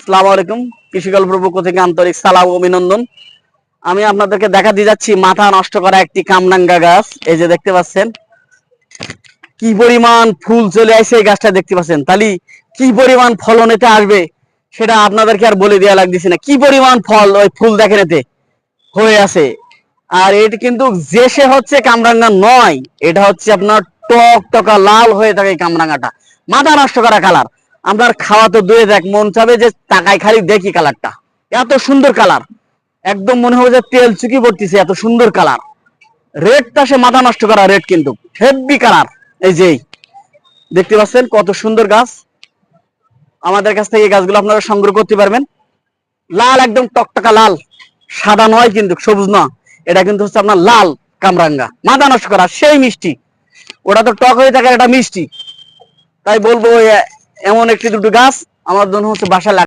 আসসালামু আলাইকুম। কৃষি গল্পের পক্ষ থেকে আন্তরিক সালাম ও অভিনন্দন। আমি আপনাদেরকে দেখা দিয়ে যাচ্ছি মাথা নষ্ট করা একটি কামরাঙ্গা গাছ। এই যে দেখতে পাচ্ছেন কি পরিমাণ ফুল চলে আসছে এই গাছটা দেখতে পাচ্ছেন। তাহলে কি পরিমাণ ফলন এতে আসবে সেটা আপনাদেরকে আর বলে দেওয়া লাগতেছে না। কি পরিমাণ ফল ওই ফুল দেখেন এতে হয়ে আছে। আর এটি কিন্তু জেসে হচ্ছে কামরাঙ্গা নয়, এটা হচ্ছে আপনার টক টকা লাল হয়ে থাকে এই কামরাঙ্গাটা। মাথা নষ্ট করা কালার। আপনার খাওয়া তো দুয়ে দেখ মন চাবে যে তাকায় খালি দেখি কালারটা, এত সুন্দর কালার। একদম মনে হবে যে তেল চুকি পড়তেছে, এত সুন্দর কালার। রেডটা সে মাথা নষ্ট করা রেড, কিন্তু হেভি কালার। এই যে দেখতে পাচ্ছেন কত সুন্দর গাছ। আমাদের কাছ থেকে এই গাছগুলো আপনারা সংগ্রহ করতে পারবেন। লাল, একদম টকটকা লাল, সাদা নয় কিন্তু, সবুজ না। এটা কিন্তু হচ্ছে আপনার লাল কামরাঙ্গা, মাথা নষ্ট করা, সেই মিষ্টি। ওটা তো টক হয়ে থাকে, এটা মিষ্টি। তাই বলবো এমন একটি দুটো গাছ আমার জন্য হচ্ছে বাসায়